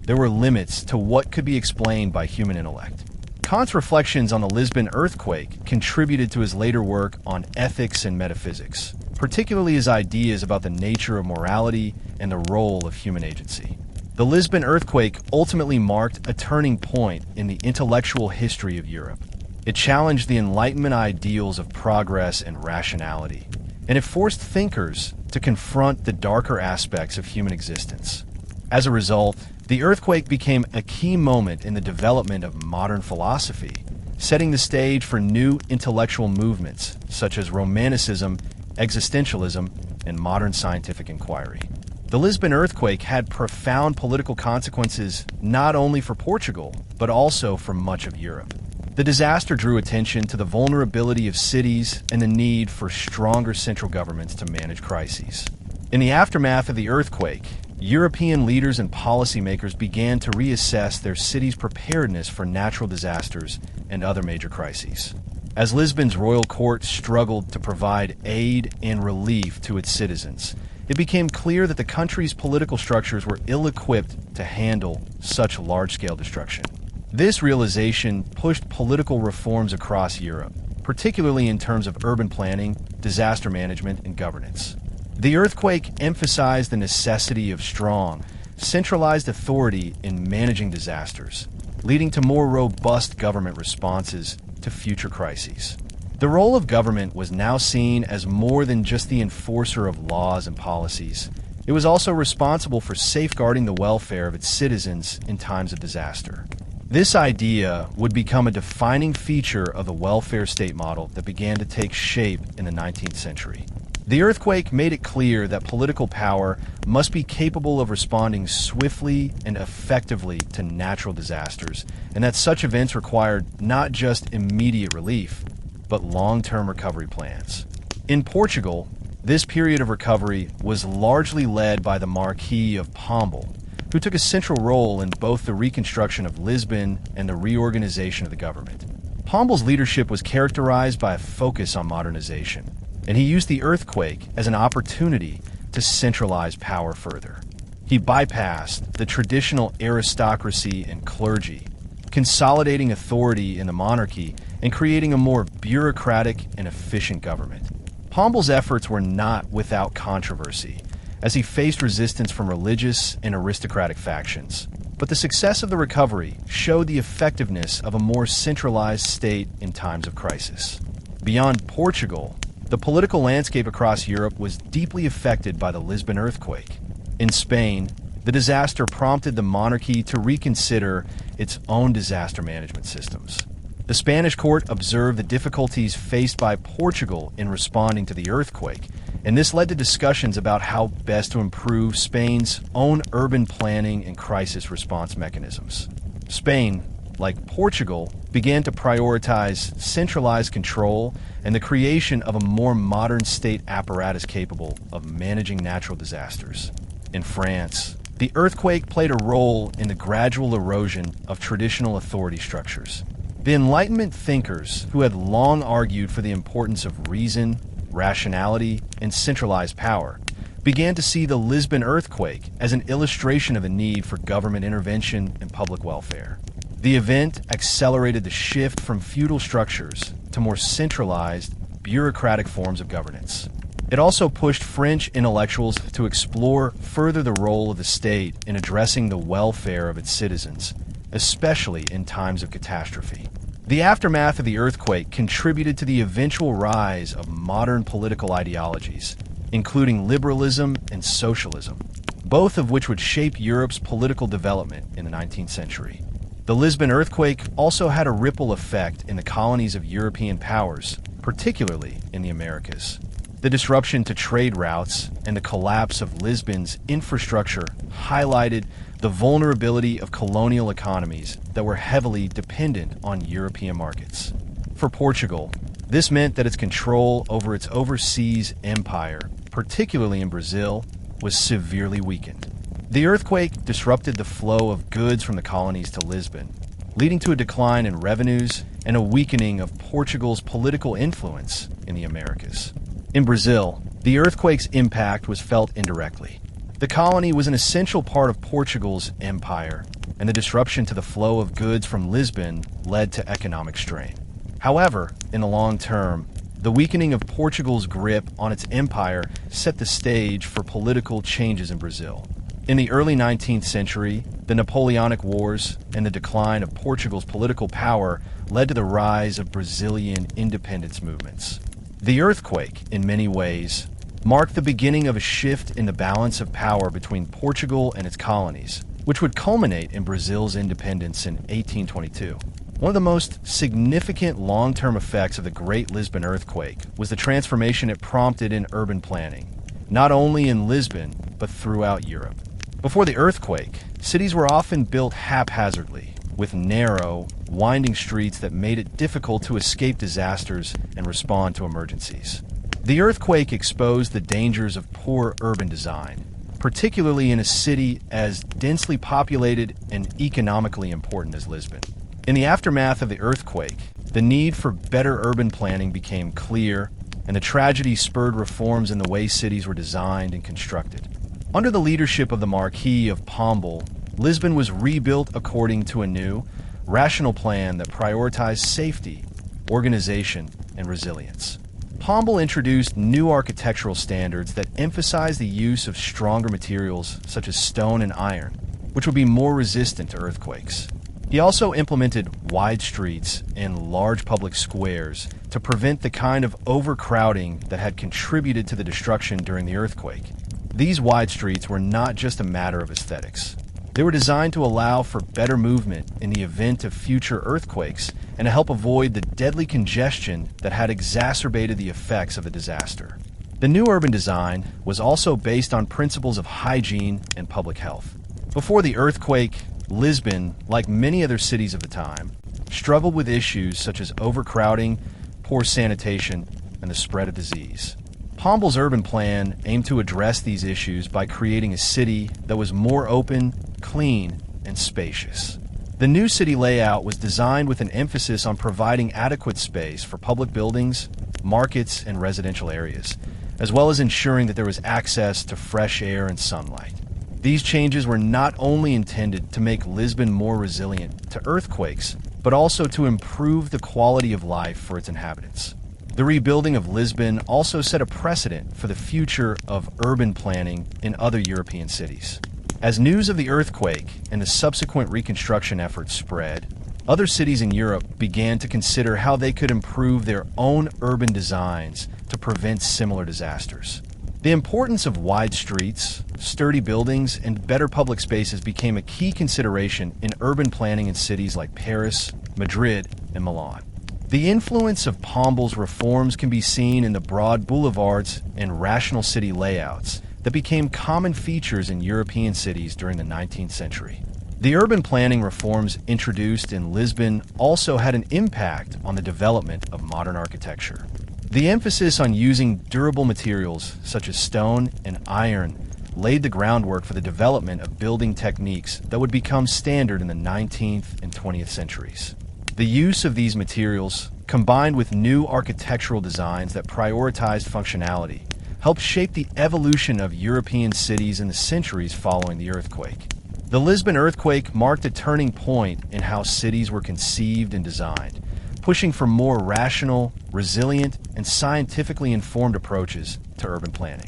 there were limits to what could be explained by human intellect. Kant's reflections on the Lisbon earthquake contributed to his later work on ethics and metaphysics, particularly his ideas about the nature of morality and the role of human agency. The Lisbon earthquake ultimately marked a turning point in the intellectual history of Europe. It challenged the Enlightenment ideals of progress and rationality, and it forced thinkers to confront the darker aspects of human existence. As a result, the earthquake became a key moment in the development of modern philosophy, setting the stage for new intellectual movements such as Romanticism, existentialism, and modern scientific inquiry. The Lisbon earthquake had profound political consequences not only for Portugal, but also for much of Europe. The disaster drew attention to the vulnerability of cities and the need for stronger central governments to manage crises. In the aftermath of the earthquake, European leaders and policymakers began to reassess their cities' preparedness for natural disasters and other major crises. As Lisbon's royal court struggled to provide aid and relief to its citizens, it became clear that the country's political structures were ill-equipped to handle such large-scale destruction. This realization pushed political reforms across Europe, particularly in terms of urban planning, disaster management, and governance. The earthquake emphasized the necessity of strong, centralized authority in managing disasters, leading to more robust government responses to future crises. The role of government was now seen as more than just the enforcer of laws and policies. It was also responsible for safeguarding the welfare of its citizens in times of disaster. This idea would become a defining feature of the welfare state model that began to take shape in the 19th century. The earthquake made it clear that political power must be capable of responding swiftly and effectively to natural disasters, and that such events required not just immediate relief, but long-term recovery plans. In Portugal, this period of recovery was largely led by the Marquis of Pombal, who took a central role in both the reconstruction of Lisbon and the reorganization of the government. Pombal's leadership was characterized by a focus on modernization, and he used the earthquake as an opportunity to centralize power further. He bypassed the traditional aristocracy and clergy, consolidating authority in the monarchy and creating a more bureaucratic and efficient government. Pombal's efforts were not without controversy, as he faced resistance from religious and aristocratic factions. But the success of the recovery showed the effectiveness of a more centralized state in times of crisis. Beyond Portugal, the political landscape across Europe was deeply affected by the Lisbon earthquake. In Spain, the disaster prompted the monarchy to reconsider its own disaster management systems. The Spanish court observed the difficulties faced by Portugal in responding to the earthquake, and this led to discussions about how best to improve Spain's own urban planning and crisis response mechanisms. Spain, like Portugal, began to prioritize centralized control and the creation of a more modern state apparatus capable of managing natural disasters. In France, the earthquake played a role in the gradual erosion of traditional authority structures. The Enlightenment thinkers, who had long argued for the importance of reason, rationality, and centralized power, began to see the Lisbon earthquake as an illustration of the need for government intervention and public welfare. The event accelerated the shift from feudal structures to more centralized, bureaucratic forms of governance. It also pushed French intellectuals to explore further the role of the state in addressing the welfare of its citizens, especially in times of catastrophe. The aftermath of the earthquake contributed to the eventual rise of modern political ideologies, including liberalism and socialism, both of which would shape Europe's political development in the 19th century. The Lisbon earthquake also had a ripple effect in the colonies of European powers, particularly in the Americas. The disruption to trade routes and the collapse of Lisbon's infrastructure highlighted the vulnerability of colonial economies that were heavily dependent on European markets. For Portugal, this meant that its control over its overseas empire, particularly in Brazil, was severely weakened. The earthquake disrupted the flow of goods from the colonies to Lisbon, leading to a decline in revenues and a weakening of Portugal's political influence in the Americas. In Brazil, the earthquake's impact was felt indirectly. The colony was an essential part of Portugal's empire, and the disruption to the flow of goods from Lisbon led to economic strain. However, in the long term, the weakening of Portugal's grip on its empire set the stage for political changes in Brazil. In the early 19th century, the Napoleonic Wars and the decline of Portugal's political power led to the rise of Brazilian independence movements. The earthquake, in many ways, marked the beginning of a shift in the balance of power between Portugal and its colonies, which would culminate in Brazil's independence in 1822. One of the most significant long-term effects of the Great Lisbon Earthquake was the transformation it prompted in urban planning, not only in Lisbon, but throughout Europe. Before the earthquake, cities were often built haphazardly, with narrow, winding streets that made it difficult to escape disasters and respond to emergencies. The earthquake exposed the dangers of poor urban design, particularly in a city as densely populated and economically important as Lisbon. In the aftermath of the earthquake, the need for better urban planning became clear, and the tragedy spurred reforms in the way cities were designed and constructed. Under the leadership of the Marquis of Pombal, Lisbon was rebuilt according to a new, rational plan that prioritized safety, organization, and resilience. Pombal introduced new architectural standards that emphasized the use of stronger materials such as stone and iron, which would be more resistant to earthquakes. He also implemented wide streets and large public squares to prevent the kind of overcrowding that had contributed to the destruction during the earthquake. These wide streets were not just a matter of aesthetics. They were designed to allow for better movement in the event of future earthquakes and to help avoid the deadly congestion that had exacerbated the effects of the disaster. The new urban design was also based on principles of hygiene and public health. Before the earthquake, Lisbon, like many other cities of the time, struggled with issues such as overcrowding, poor sanitation, and the spread of disease. Pombal's urban plan aimed to address these issues by creating a city that was more open, clean, and spacious. The new city layout was designed with an emphasis on providing adequate space for public buildings, markets, and residential areas, as well as ensuring that there was access to fresh air and sunlight. These changes were not only intended to make Lisbon more resilient to earthquakes, but also to improve the quality of life for its inhabitants. The rebuilding of Lisbon also set a precedent for the future of urban planning in other European cities. As news of the earthquake and the subsequent reconstruction efforts spread, other cities in Europe began to consider how they could improve their own urban designs to prevent similar disasters. The importance of wide streets, sturdy buildings, and better public spaces became a key consideration in urban planning in cities like Paris, Madrid, and Milan. The influence of Pombal's reforms can be seen in the broad boulevards and rational city layouts that became common features in European cities during the 19th century. The urban planning reforms introduced in Lisbon also had an impact on the development of modern architecture. The emphasis on using durable materials such as stone and iron laid the groundwork for the development of building techniques that would become standard in the 19th and 20th centuries. The use of these materials, combined with new architectural designs that prioritized functionality, helped shape the evolution of European cities in the centuries following the earthquake. The Lisbon earthquake marked a turning point in how cities were conceived and designed, pushing for more rational, resilient, and scientifically informed approaches to urban planning.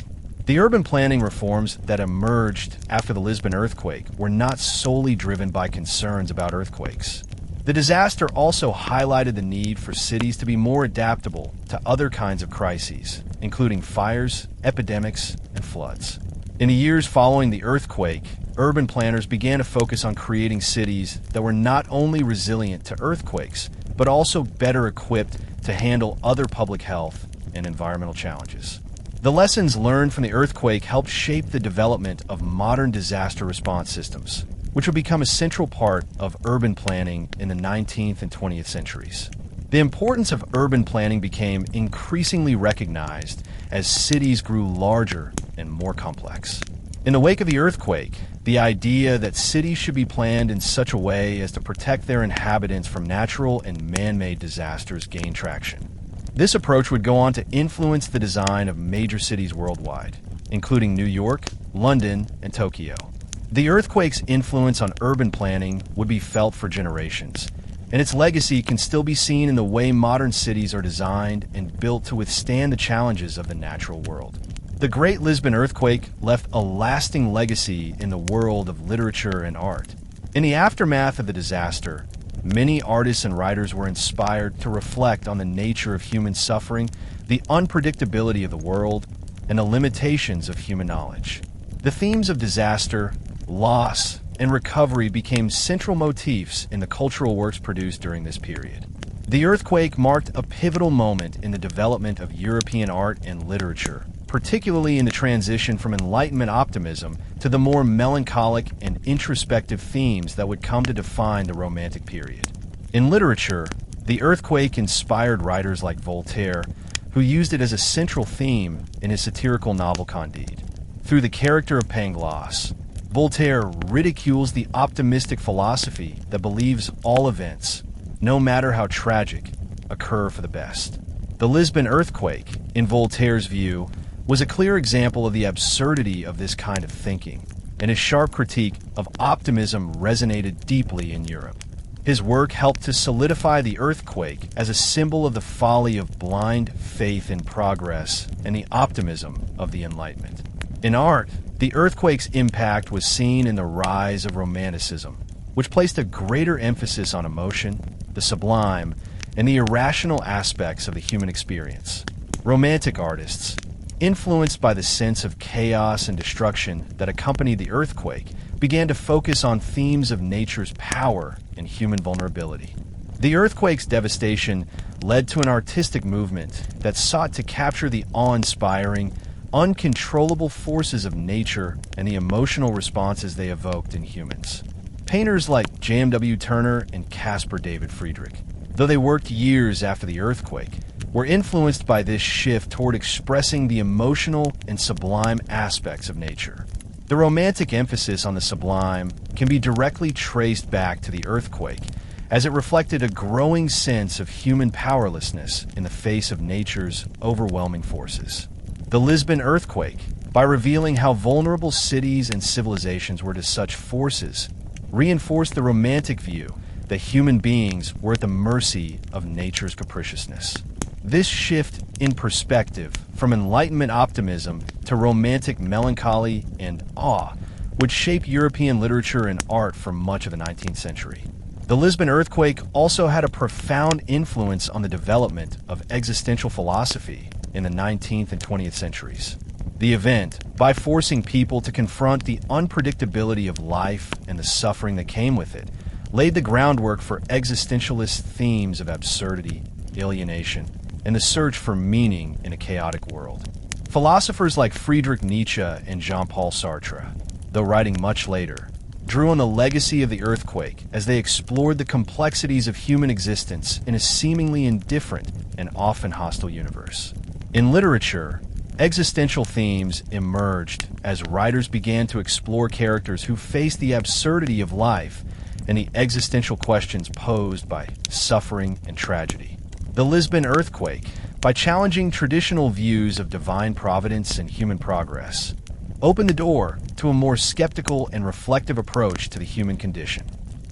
The urban planning reforms that emerged after the Lisbon earthquake were not solely driven by concerns about earthquakes. The disaster also highlighted the need for cities to be more adaptable to other kinds of crises, including fires, epidemics, and floods. In the years following the earthquake, urban planners began to focus on creating cities that were not only resilient to earthquakes, but also better equipped to handle other public health and environmental challenges. The lessons learned from the earthquake helped shape the development of modern disaster response systems, which would become a central part of urban planning in the 19th and 20th centuries. The importance of urban planning became increasingly recognized as cities grew larger and more complex. In the wake of the earthquake, the idea that cities should be planned in such a way as to protect their inhabitants from natural and man-made disasters gained traction. This approach would go on to influence the design of major cities worldwide, including New York, London, and Tokyo. The earthquake's influence on urban planning would be felt for generations, and its legacy can still be seen in the way modern cities are designed and built to withstand the challenges of the natural world. The Great Lisbon Earthquake left a lasting legacy in the world of literature and art. In the aftermath of the disaster, many artists and writers were inspired to reflect on the nature of human suffering, the unpredictability of the world, and the limitations of human knowledge. The themes of disaster, loss, and recovery became central motifs in the cultural works produced during this period. The earthquake marked a pivotal moment in the development of European art and literature, particularly in the transition from Enlightenment optimism to the more melancholic and introspective themes that would come to define the Romantic period. In literature, the earthquake inspired writers like Voltaire, who used it as a central theme in his satirical novel Candide. Through the character of Pangloss, Voltaire ridicules the optimistic philosophy that believes all events, no matter how tragic, occur for the best. The Lisbon earthquake, in Voltaire's view, was a clear example of the absurdity of this kind of thinking, and his sharp critique of optimism resonated deeply in Europe. His work helped to solidify the earthquake as a symbol of the folly of blind faith in progress and the optimism of the Enlightenment. In art, the earthquake's impact was seen in the rise of Romanticism, which placed a greater emphasis on emotion, the sublime, and the irrational aspects of the human experience. Romantic artists, influenced by the sense of chaos and destruction that accompanied the earthquake, began to focus on themes of nature's power and human vulnerability. The earthquake's devastation led to an artistic movement that sought to capture the awe-inspiring, uncontrollable forces of nature and the emotional responses they evoked in humans. Painters like J.M.W. Turner and Caspar David Friedrich, though they worked years after the earthquake, were influenced by this shift toward expressing the emotional and sublime aspects of nature. The romantic emphasis on the sublime can be directly traced back to the earthquake, as it reflected a growing sense of human powerlessness in the face of nature's overwhelming forces. The Lisbon earthquake, by revealing how vulnerable cities and civilizations were to such forces, reinforced the romantic view that human beings were at the mercy of nature's capriciousness. This shift in perspective from Enlightenment optimism to romantic melancholy and awe would shape European literature and art for much of the 19th century. The Lisbon earthquake also had a profound influence on the development of existential philosophy in the 19th and 20th centuries. The event, by forcing people to confront the unpredictability of life and the suffering that came with it, laid the groundwork for existentialist themes of absurdity, alienation, and the search for meaning in a chaotic world. Philosophers like Friedrich Nietzsche and Jean-Paul Sartre, though writing much later, drew on the legacy of the earthquake as they explored the complexities of human existence in a seemingly indifferent and often hostile universe. In literature, existential themes emerged as writers began to explore characters who faced the absurdity of life and the existential questions posed by suffering and tragedy. The Lisbon earthquake, by challenging traditional views of divine providence and human progress, opened the door to a more skeptical and reflective approach to the human condition.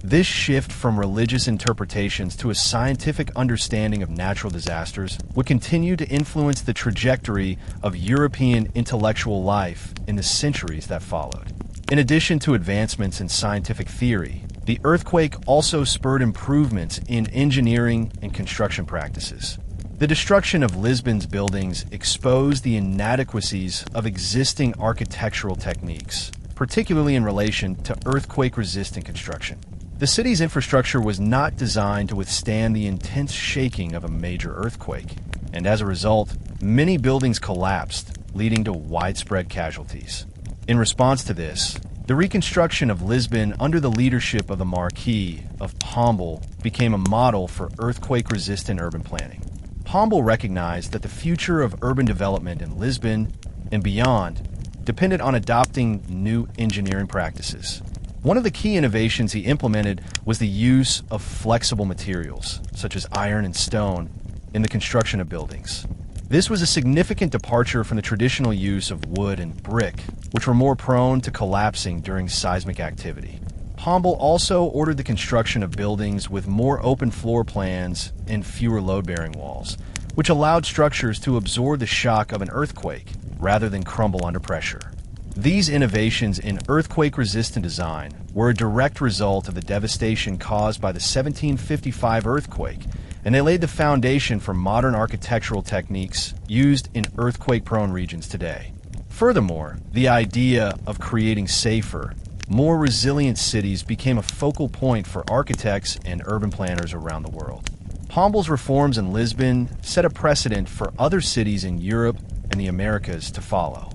This shift from religious interpretations to a scientific understanding of natural disasters would continue to influence the trajectory of European intellectual life in the centuries that followed. In addition to advancements in scientific theory, the earthquake also spurred improvements in engineering and construction practices. The destruction of Lisbon's buildings exposed the inadequacies of existing architectural techniques, particularly in relation to earthquake-resistant construction. The city's infrastructure was not designed to withstand the intense shaking of a major earthquake, and as a result, many buildings collapsed, leading to widespread casualties. In response to this, the reconstruction of Lisbon under the leadership of the Marquis of Pombal became a model for earthquake-resistant urban planning. Pombal recognized that the future of urban development in Lisbon and beyond depended on adopting new engineering practices. One of the key innovations he implemented was the use of flexible materials, such as iron and stone, in the construction of buildings. This was a significant departure from the traditional use of wood and brick, which were more prone to collapsing during seismic activity. Pombal also ordered the construction of buildings with more open floor plans and fewer load-bearing walls, which allowed structures to absorb the shock of an earthquake rather than crumble under pressure. These innovations in earthquake-resistant design were a direct result of the devastation caused by the 1755 earthquake, and they laid the foundation for modern architectural techniques used in earthquake-prone regions today. Furthermore, the idea of creating safer, more resilient cities became a focal point for architects and urban planners around the world. Pombal's reforms in Lisbon set a precedent for other cities in Europe and the Americas to follow.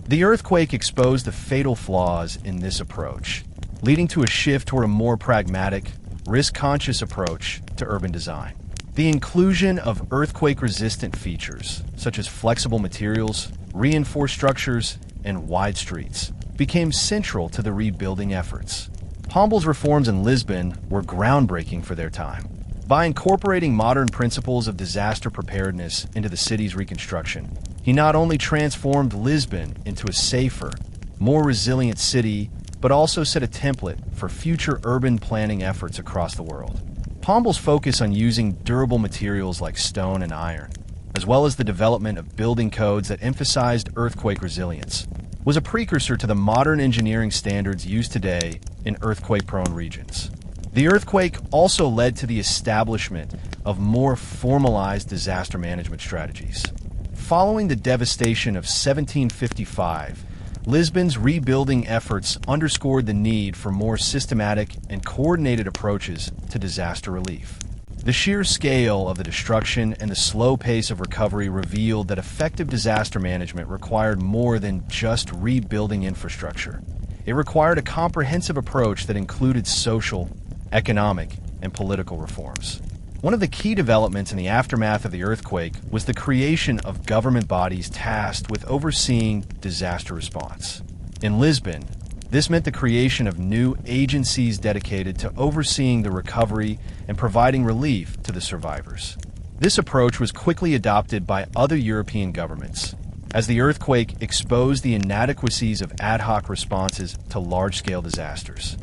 The earthquake exposed the fatal flaws in this approach, leading to a shift toward a more pragmatic, risk-conscious approach to urban design. The inclusion of earthquake-resistant features, such as flexible materials, reinforced structures, and wide streets, became central to the rebuilding efforts. Pombal's reforms in Lisbon were groundbreaking for their time. By incorporating modern principles of disaster preparedness into the city's reconstruction, he not only transformed Lisbon into a safer, more resilient city, but also set a template for future urban planning efforts across the world. Pombal's focus on using durable materials like stone and iron, as well as the development of building codes that emphasized earthquake resilience, was a precursor to the modern engineering standards used today in earthquake-prone regions. The earthquake also led to the establishment of more formalized disaster management strategies. Following the devastation of 1755, Lisbon's rebuilding efforts underscored the need for more systematic and coordinated approaches to disaster relief. The sheer scale of the destruction and the slow pace of recovery revealed that effective disaster management required more than just rebuilding infrastructure. It required a comprehensive approach that included social, economic, and political reforms. One of the key developments in the aftermath of the earthquake was the creation of government bodies tasked with overseeing disaster response. In Lisbon, this meant the creation of new agencies dedicated to overseeing the recovery and providing relief to the survivors. This approach was quickly adopted by other European governments, as the earthquake exposed the inadequacies of ad hoc responses to large-scale disasters.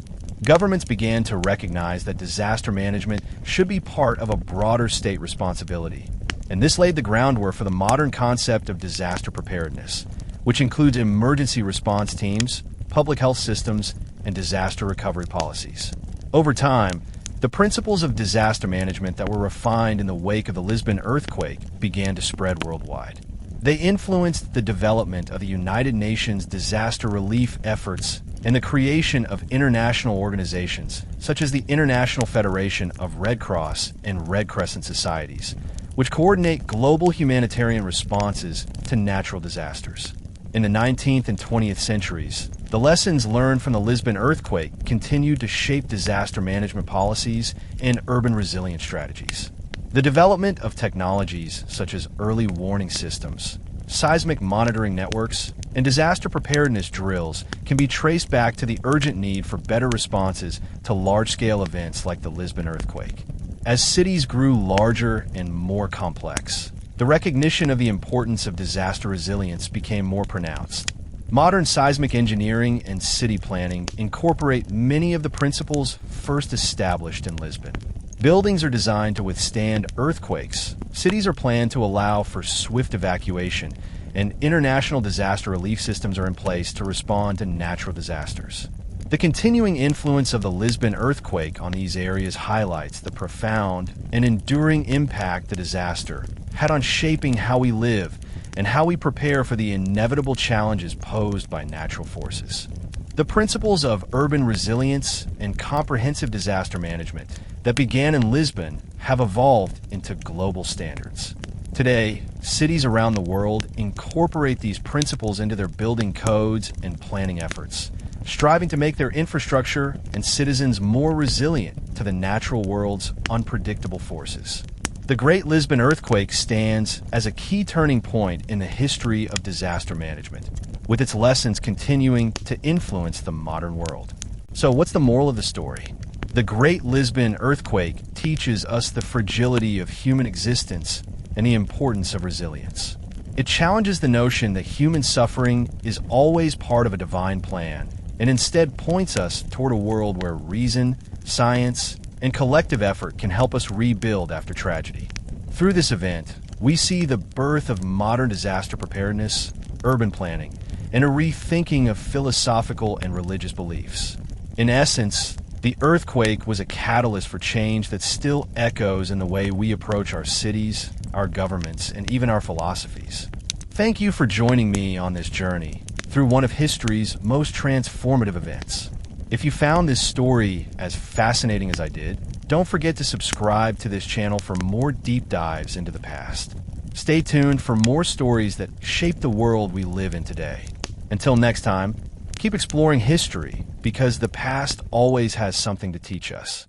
Governments began to recognize that disaster management should be part of a broader state responsibility, and this laid the groundwork for the modern concept of disaster preparedness, which includes emergency response teams, public health systems, and disaster recovery policies. Over time, the principles of disaster management that were refined in the wake of the Lisbon earthquake began to spread worldwide. They influenced the development of the United Nations disaster relief efforts and the creation of international organizations, such as the International Federation of Red Cross and Red Crescent Societies, which coordinate global humanitarian responses to natural disasters. In the 19th and 20th centuries, the lessons learned from the Lisbon earthquake continued to shape disaster management policies and urban resilience strategies. The development of technologies such as early warning systems, seismic monitoring networks, and disaster preparedness drills can be traced back to the urgent need for better responses to large-scale events like the Lisbon earthquake. As cities grew larger and more complex, the recognition of the importance of disaster resilience became more pronounced. Modern seismic engineering and city planning incorporate many of the principles first established in Lisbon. Buildings are designed to withstand earthquakes, cities are planned to allow for swift evacuation, and international disaster relief systems are in place to respond to natural disasters. The continuing influence of the Lisbon earthquake on these areas highlights the profound and enduring impact the disaster had on shaping how we live and how we prepare for the inevitable challenges posed by natural forces. The principles of urban resilience and comprehensive disaster management that began in Lisbon have evolved into global standards. Today, cities around the world incorporate these principles into their building codes and planning efforts, striving to make their infrastructure and citizens more resilient to the natural world's unpredictable forces. The Great Lisbon Earthquake stands as a key turning point in the history of disaster management, with its lessons continuing to influence the modern world. So what's the moral of the story? The Great Lisbon Earthquake teaches us the fragility of human existence and the importance of resilience. It challenges the notion that human suffering is always part of a divine plan, and instead points us toward a world where reason, science, and collective effort can help us rebuild after tragedy. Through this event, we see the birth of modern disaster preparedness, urban planning, and a rethinking of philosophical and religious beliefs. In essence, the earthquake was a catalyst for change that still echoes in the way we approach our cities, our governments, and even our philosophies. Thank you for joining me on this journey through one of history's most transformative events. If you found this story as fascinating as I did, don't forget to subscribe to this channel for more deep dives into the past. Stay tuned for more stories that shape the world we live in today. Until next time, keep exploring history because the past always has something to teach us.